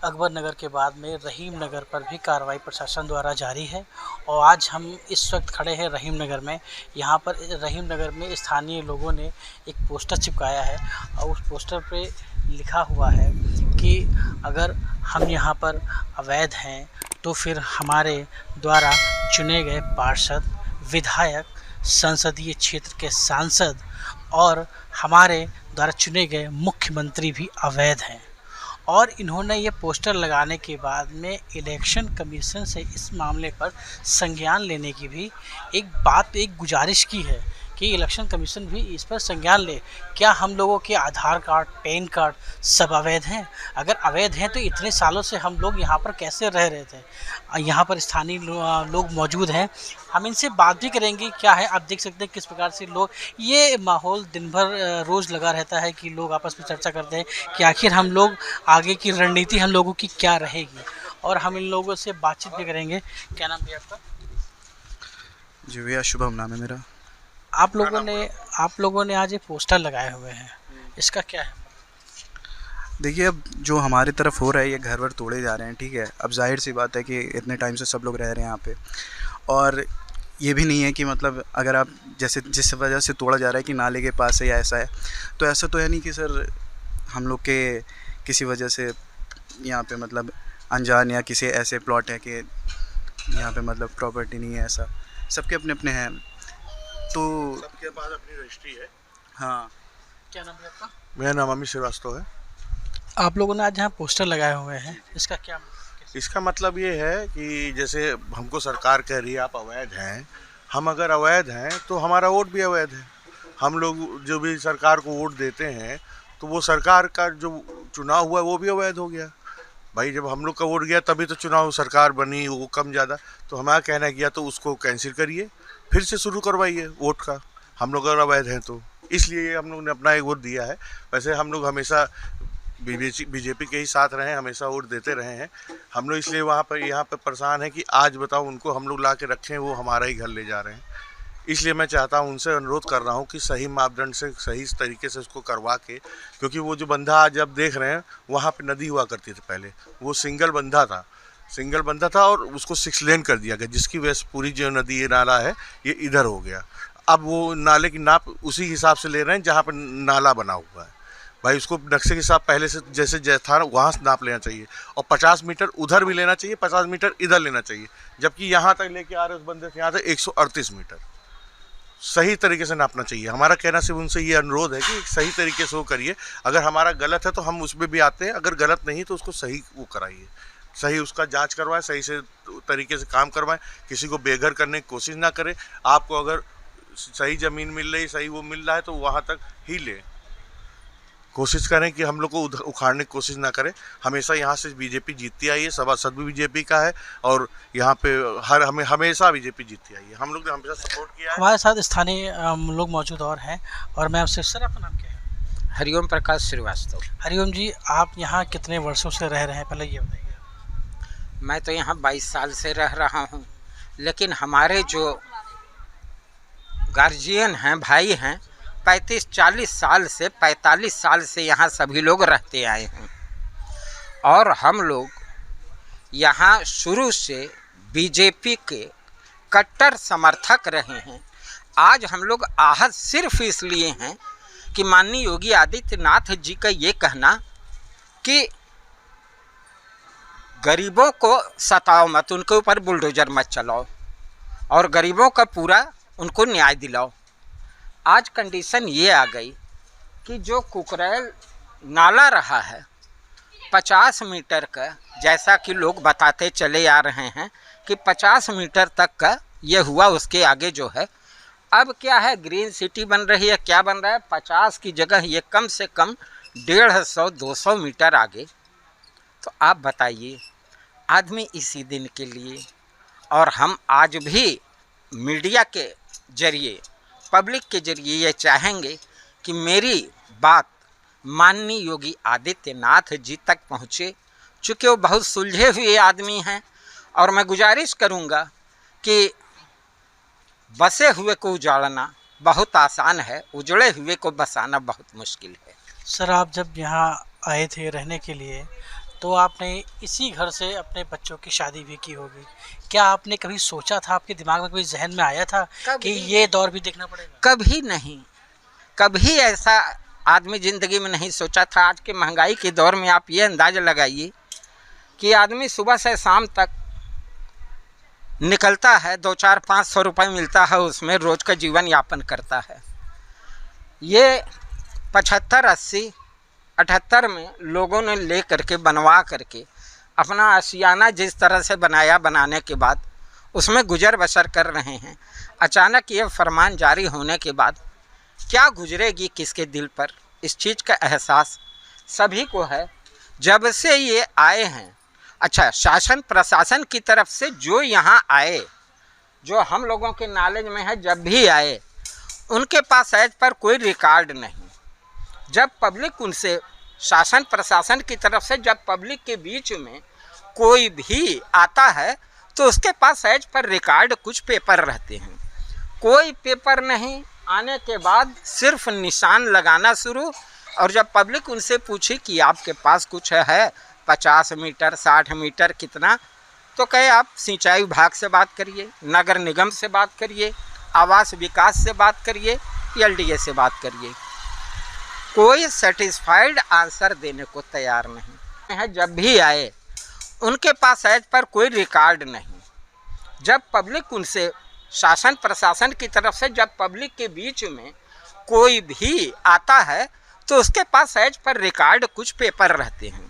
अकबर नगर के बाद में रहीम नगर पर भी कार्रवाई प्रशासन द्वारा जारी है। और आज हम इस वक्त खड़े हैं रहीम नगर में। यहाँ पर रहीम नगर में स्थानीय लोगों ने एक पोस्टर चिपकाया है और उस पोस्टर पे लिखा हुआ है कि अगर हम यहाँ पर अवैध हैं तो फिर हमारे द्वारा चुने गए पार्षद, विधायक, संसदीय क्षेत्र के सांसद और हमारे द्वारा चुने गए मुख्यमंत्री भी अवैध हैं। और इन्होंने ये पोस्टर लगाने के बाद में इलेक्शन कमीशन से इस मामले पर संज्ञान लेने की भी एक गुजारिश की है कि इलेक्शन कमीशन भी इस पर संज्ञान ले। क्या हम लोगों के आधार कार्ड, पैन कार्ड सब अवैध हैं? अगर अवैध हैं तो इतने सालों से हम लोग यहाँ पर कैसे रह रहे थे? यहाँ पर स्थानीय लोग मौजूद हैं, हम इनसे बात भी करेंगे। क्या है, आप देख सकते हैं किस प्रकार से लोग, ये माहौल दिन भर रोज़ लगा रहता है कि लोग आपस में चर्चा करते हैं कि आखिर हम लोग आगे की रणनीति हम लोगों की क्या रहेगी। और हम इन लोगों से बातचीत भी करेंगे। क्या नाम भैया आपका? जी भैया, शुभम नाम है मेरा। आप लोगों ने आज ये पोस्टर लगाए हुए हैं, इसका क्या है? देखिए, अब जो हमारी तरफ हो रहा है, ये घर वर तोड़े जा रहे हैं, ठीक है। अब जाहिर सी बात है कि इतने टाइम से सब लोग रह रहे हैं यहाँ पे, और ये भी नहीं है कि मतलब अगर आप जैसे जिस वजह से तोड़ा जा रहा है कि नाले के पास है या ऐसा है, तो ऐसा तो है नहीं कि सर हम लोग के किसी वजह से यहाँ पे मतलब अनजान या किसी ऐसे प्लॉट है कि यहाँ पे मतलब प्रॉपर्टी नहीं है। ऐसा सबके अपने अपने हैं, तो सबके पास अपनी रजिस्ट्री है। हाँ। क्या नाम है आपका? मेरा नाम अमित श्रीवास्तव है। आप लोगों ने आज यहाँ पोस्टर लगाए हुए हैं, इसका क्या? इसका मतलब ये है कि जैसे हमको सरकार कह रही है आप अवैध हैं, हम अगर अवैध हैं तो हमारा वोट भी अवैध है। हम लोग जो भी सरकार को वोट देते हैं तो वो सरकार का जो चुनाव हुआ है वो भी अवैध हो गया। भाई, जब हम लोग का वोट गया तभी तो चुनाव सरकार बनी, वो कम ज़्यादा। तो हमारा कहना गया तो उसको कैंसिल करिए, फिर से शुरू करवाइए वोट का, हम लोग अगर अवैध हैं तो। इसलिए हम लोग ने अपना एक वोट दिया है। वैसे हम लोग हमेशा बीजेपी के ही साथ रहे हैं, हमेशा वोट देते रहे हैं हम लोग। इसलिए वहाँ पर यहाँ पर परेशान है कि आज बताओ उनको हम लोग ला के रखें, वो हमारा ही घर ले जा रहे हैं। इसलिए मैं चाहता हूँ, उनसे अनुरोध कर रहा हूँ कि सही मापदंड से सही तरीके से उसको करवा के, क्योंकि वो जो बंधा आज आप देख रहे हैं वहाँ पे नदी हुआ करती थी पहले, वो सिंगल बंधा था और उसको 6 लेन कर दिया गया, जिसकी वजह से पूरी जो नदी ये नाला है ये इधर हो गया। अब वो नाले की नाप उसी हिसाब से ले रहे हैं जहाँ पर नाला बना हुआ है। भाई, उसको नक्शे के हिसाब पहले से जैसे था वहाँ से नाप लेना चाहिए, और 50 मीटर उधर भी लेना चाहिए, 50 मीटर इधर लेना चाहिए। जबकि यहाँ तक लेके आ रहे उस बंदे से यहाँ तक 138 मीटर सही तरीके से नापना चाहिए। हमारा कहना सिर्फ उनसे ये अनुरोध है कि सही तरीके से वो करिए। अगर हमारा गलत है तो हम उसमें भी आते हैं, अगर गलत नहीं तो उसको सही वो कराइए, सही उसका जांच करवाएं, सही से तरीके से काम करवाएं, किसी को बेघर करने की कोशिश ना करें। आपको अगर सही ज़मीन मिल रही, सही वो मिल रहा है तो वहाँ तक ही लें। कोशिश करें कि हम लोग को उखाड़ने की कोशिश ना करें। हमेशा यहाँ से बीजेपी जीतती आई है, सभासद भी बीजेपी का है, और यहाँ पे हमेशा बीजेपी जीतती आई है। हम लोग ने हमेशा सपोर्ट किया है। हमारे साथ स्थानीय लोग मौजूद और हैं, और मैं आपसे, सर आपका नाम क्या है? हरिओम प्रकाश श्रीवास्तव। हरिओम जी, आप यहाँ कितने वर्षों से रह रहे हैं, पहले ये बताइए। मैं तो यहाँ 22 साल से रह रहा हूँ, लेकिन हमारे जो गार्जियन हैं, भाई हैं, 35-40 साल से 45 साल से यहाँ सभी लोग रहते आए हैं, और हम लोग यहाँ शुरू से बीजेपी के कट्टर समर्थक रहे हैं। आज हम लोग आहत सिर्फ इसलिए हैं कि माननीय योगी आदित्यनाथ जी का ये कहना कि गरीबों को सताओ मत, उनके ऊपर बुलडोजर मत चलाओ, और गरीबों का पूरा उनको न्याय दिलाओ। आज कंडीशन ये आ गई कि जो कुकरेल नाला रहा है 50 मीटर का, जैसा कि लोग बताते चले आ रहे हैं कि 50 मीटर तक का ये हुआ, उसके आगे जो है अब क्या है, ग्रीन सिटी बन रही है, क्या बन रहा है, 50 की जगह ये कम से कम 150-200 मीटर आगे। तो आप बताइए, आदमी इसी दिन के लिए, और हम आज भी मीडिया के जरिए, पब्लिक के जरिए ये चाहेंगे कि मेरी बात माननीय योगी आदित्यनाथ जी तक पहुँचे, चूँकि वो बहुत सुलझे हुए आदमी हैं। और मैं गुजारिश करूँगा कि बसे हुए को उजाड़ना बहुत आसान है, उजड़े हुए को बसाना बहुत मुश्किल है। सर, आप जब यहाँ आए थे रहने के लिए तो आपने इसी घर से अपने बच्चों की शादी भी की होगी। क्या आपने कभी सोचा था, आपके दिमाग में कभी जहन में आया था कि ये दौर भी देखना पड़ेगा? कभी नहीं, कभी ऐसा आदमी ज़िंदगी में नहीं सोचा था। आज के महंगाई के दौर में आप ये अंदाज़ा लगाइए कि आदमी सुबह से शाम तक निकलता है, 200-400-500 रुपये मिलता है, उसमें रोज़ का जीवन यापन करता है। ये 75, 80, 78 में लोगों ने ले करके बनवा करके अपना आशियाना जिस तरह से बनाया, बनाने के बाद उसमें गुजर बसर कर रहे हैं। अचानक ये फरमान जारी होने के बाद क्या गुजरेगी किसके दिल पर, इस चीज़ का एहसास सभी को है जब से ये आए हैं। अच्छा, शासन प्रशासन की तरफ से जो यहाँ आए, जो हम लोगों के नॉलेज में है, जब भी आए उनके पास एज पर कोई रिकॉर्ड नहीं। जब पब्लिक उनसे, शासन प्रशासन की तरफ से जब पब्लिक के बीच में कोई भी आता है तो उसके पास एज पर रिकॉर्ड कुछ पेपर रहते हैं। कोई पेपर नहीं, आने के बाद सिर्फ निशान लगाना शुरू। और जब पब्लिक उनसे पूछी कि आपके पास कुछ है 50 मीटर 60 मीटर कितना, तो कहे आप सिंचाई विभाग से बात करिए, नगर निगम से बात करिए, आवास विकास से बात करिए, LDA से बात करिए। कोई सेटिस्फाइड आंसर देने को तैयार नहीं है। जब भी आए उनके पास एज पर कोई रिकॉर्ड नहीं। जब पब्लिक उनसे, शासन प्रशासन की तरफ से जब पब्लिक के बीच में कोई भी आता है तो उसके पास एज पर रिकॉर्ड कुछ पेपर रहते हैं।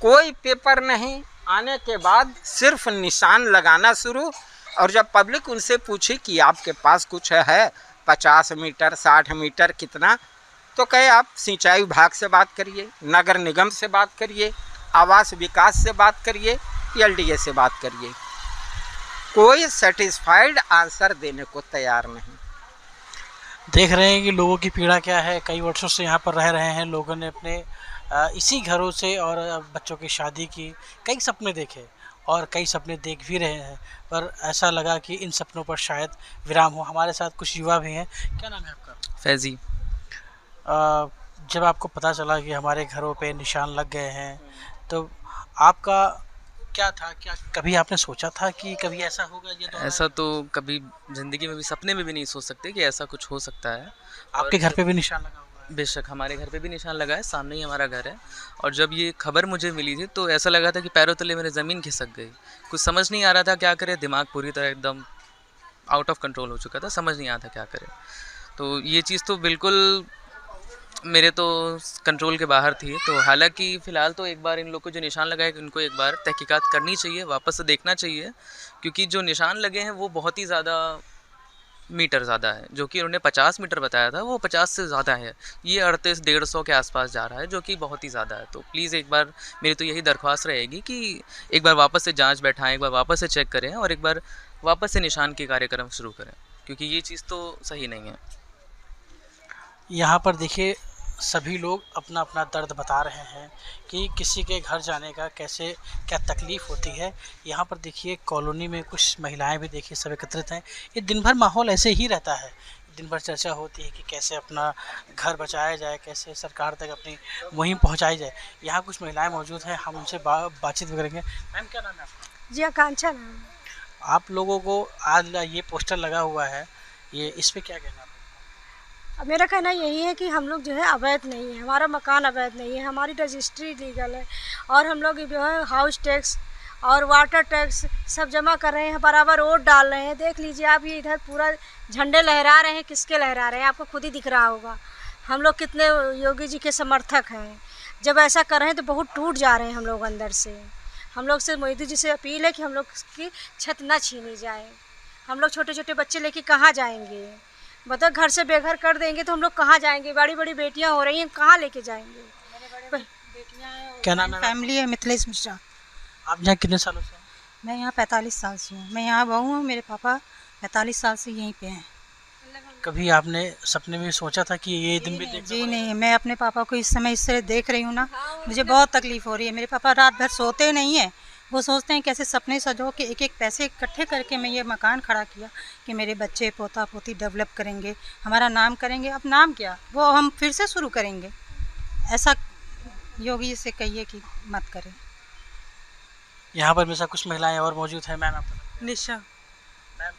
कोई पेपर नहीं, आने के बाद सिर्फ निशान लगाना शुरू। और जब पब्लिक उनसे पूछी कि आपके पास कुछ है 50 मीटर 60 मीटर कितना, तो कहे आप सिंचाई विभाग से बात करिए, नगर निगम से बात करिए, आवास विकास से बात करिए, LDA से बात करिए। कोई सेटिस्फाइड आंसर देने को तैयार नहीं। देख रहे हैं कि लोगों की पीड़ा क्या है। कई वर्षों से यहाँ पर रह रहे हैं, लोगों ने अपने इसी घरों से और बच्चों की शादी की, कई सपने देखे और कई सपने देख भी रहे हैं, पर ऐसा लगा कि इन सपनों पर शायद विराम हो। हमारे साथ कुछ युवा भी हैं। क्या नाम है आपका? फैज़ी। जब आपको पता चला कि हमारे घरों पे निशान लग गए हैं, तो आपका क्या था? क्या कभी आपने सोचा था कि कभी ऐसा होगा? ये दौर ऐसा तो कभी ज़िंदगी में भी, सपने में भी नहीं सोच सकते कि ऐसा कुछ हो सकता है। आपके घर पे भी निशान लगा हुआ है? बेशक हमारे घर पे भी निशान लगा है, सामने ही हमारा घर है। और जब ये खबर मुझे मिली थी तो ऐसा लगा था कि पैरों तले मेरे ज़मीन खिसक गई। कुछ समझ नहीं आ रहा था क्या करें, दिमाग पूरी तरह एकदम आउट ऑफ कंट्रोल हो चुका था, समझ नहीं आता क्या करें। तो ये चीज़ तो बिल्कुल मेरे तो कंट्रोल के बाहर थी। तो हालांकि फ़िलहाल तो एक बार इन लोग को जो निशान लगाए, इनको एक बार तहकीकात करनी चाहिए, वापस से देखना चाहिए, क्योंकि जो निशान लगे हैं वो बहुत ही ज़्यादा मीटर ज़्यादा है। जो कि उन्होंने 50 मीटर बताया था, वो 50 से ज़्यादा है। ये 3800-150 के आसपास जा रहा है, जो कि बहुत ही ज़्यादा है। तो प्लीज़ एक बार मेरी तो यही दरख्वास्त रहेगी कि एक बार वापस से जाँच बैठाएँ, एक बार वापस से चेक करें और एक बार वापस से निशान के कार्यक्रम शुरू करें, क्योंकि ये चीज़ तो सही नहीं है। यहाँ पर देखिए, सभी लोग अपना अपना दर्द बता रहे हैं कि किसी के घर जाने का कैसे क्या तकलीफ़ होती है। यहाँ पर देखिए कॉलोनी में कुछ महिलाएं भी देखिए सब एकत्रित हैं। ये दिन भर माहौल ऐसे ही रहता है, दिन भर चर्चा होती है कि कैसे अपना घर बचाया जाए, कैसे सरकार तक अपनी मुहिम पहुँचाई जाए। यहाँ कुछ महिलाएँ मौजूद हैं, हम उनसे बातचीत भी करेंगे। मैम, क्या नाम है आपका? जी, आकांक्षा नाम है। आप लोगों को आज ये पोस्टर लगा हुआ है, ये इस पर क्या कहना है? अब मेरा कहना यही है कि हम लोग जो है अवैध नहीं है, हमारा मकान अवैध नहीं है, हमारी रजिस्ट्री लीगल है और हम लोग जो है हाउस टैक्स और वाटर टैक्स सब जमा कर रहे हैं, बराबर वोट डाल रहे हैं। देख लीजिए आप, ये इधर पूरा झंडे लहरा रहे हैं, किसके लहरा रहे हैं आपको खुद ही दिख रहा होगा। हम लोग कितने योगी जी के समर्थक हैं। जब ऐसा कर रहे हैं तो बहुत टूट जा रहे हैं हम लोग अंदर से। हम लोग से मोदी जी से अपील है कि हम लोग की छत ना छीनी जाए। हम लोग छोटे छोटे बच्चे लेके कहाँ जाएंगे? बताओ, घर से बेघर कर देंगे तो हम लोग कहाँ जाएंगे? बड़ी बड़ी बेटियां हो रही हैं, कहाँ लेके जाएंगे? क्या नाम है? फैमिली है मिथिलेश मिश्रा। आप यहाँ कितने सालों से हैं? मैं यहाँ 45 साल से हूँ। मैं यहाँ बहू हूँ, मेरे पापा 45 साल से यहीं पे हैं। कभी आपने सपने में सोचा था कि ये दिन भी देखना? जी नहीं, मैं अपने पापा को इस समय इससे देख रही हूँ ना, मुझे बहुत तकलीफ़ हो रही है। मेरे पापा रात भर सोते नहीं हैं, वो सोचते हैं कैसे सपने सजो के एक एक पैसे इकट्ठे करके मैं ये मकान खड़ा किया कि मेरे बच्चे पोता पोती डेवलप करेंगे, हमारा नाम करेंगे। अब नाम क्या, वो हम फिर से शुरू करेंगे। ऐसा योगी से कहिए कि मत करें। यहाँ पर मेरे साथ कुछ महिलाएं और मौजूद हैं। मैम आपका निशा। मैम,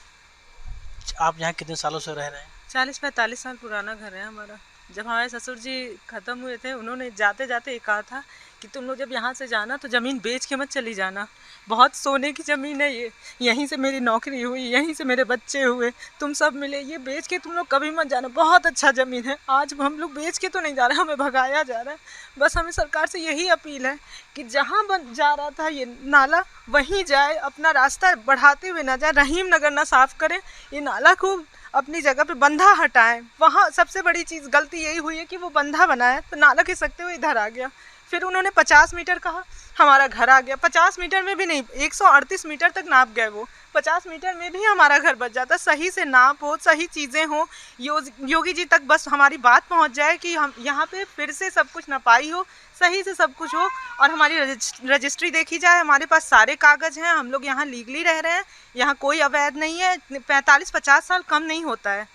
आप यहाँ कितने सालों से रह रहे हैं? 40-45 साल पुराना घर है हमारा। जब हमारे ससुर जी ख़त्म हुए थे, उन्होंने जाते जाते ये कहा था कि तुम लोग जब यहाँ से जाना तो ज़मीन बेच के मत चली जाना, बहुत सोने की ज़मीन है ये, यहीं से मेरी नौकरी हुई, यहीं से मेरे बच्चे हुए, तुम सब मिले, ये बेच के तुम लोग कभी मत जाना, बहुत अच्छा ज़मीन है। आज हम लोग बेच के तो नहीं जा रहे, हमें भगाया जा रहा है। बस हमें सरकार से यही अपील है कि जहाँ बन जा रहा था ये नाला वहीं जाए, अपना रास्ता बढ़ाते हुए ना जाए, रहीम नगर ना साफ़ करें, ये नाला को अपनी जगह पे बंधा हटाएं। वहाँ सबसे बड़ी चीज़ गलती यही हुई है कि वो बंधा बनाया तो नाला खिसकते हुए इधर आ गया। फिर उन्होंने 50 मीटर कहा, हमारा घर आ गया। 50 मीटर में भी नहीं, 138 मीटर तक नाप गए वो। 50 मीटर में भी हमारा घर बच जाता। सही से नाप हो, सही चीज़ें हो, योगी जी तक बस हमारी बात पहुंच जाए कि हम यहाँ पे फिर से सब कुछ नपाई हो, सही से सब कुछ हो और हमारी रजिस्ट्री देखी जाए। हमारे पास सारे कागज़ हैं, हम लोग यहाँ लीगली रह रहे हैं, यहाँ कोई अवैध नहीं है। 45-50 साल कम नहीं होता है,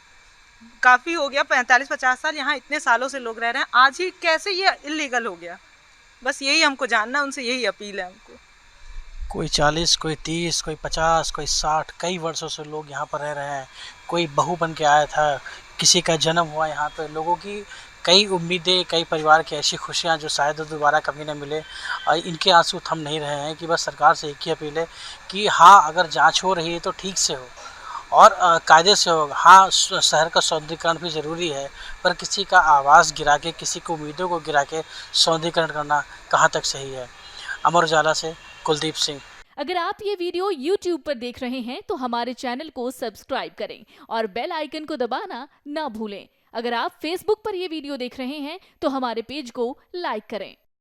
काफ़ी हो गया। 45-50 साल यहाँ इतने सालों से लोग रह रहे हैं, आज ही कैसे ये इलीगल हो गया? बस यही हमको जानना, उनसे यही अपील है हमको। कोई 40, कोई 30, कोई 50, कोई 60, कई वर्षों से लोग यहाँ पर रह रहे हैं। कोई बहू बन के आया था, किसी का जन्म हुआ यहाँ पे। लोगों की कई उम्मीदें, कई परिवार की ऐसी खुशियाँ जो शायद दोबारा कभी न मिले, और इनके आंसू थम नहीं रहे हैं। कि बस सरकार से एक ही अपील है कि हाँ, अगर जांच हो रही है तो ठीक से हो और कायदे से हो। हाँ, शहर का सौंदर्यीकरण भी ज़रूरी है, पर किसी का आवास गिरा के, किसी को उम्मीदों को गिरा के सौंदर्यीकरण करना कहाँ तक सही है। अमर उजाला से कुलदीप सिंह। अगर आप ये वीडियो YouTube पर देख रहे हैं तो हमारे चैनल को सब्सक्राइब करें और बेल आइकन को दबाना ना भूलें। अगर आप Facebook पर ये वीडियो देख रहे हैं तो हमारे पेज को लाइक करें।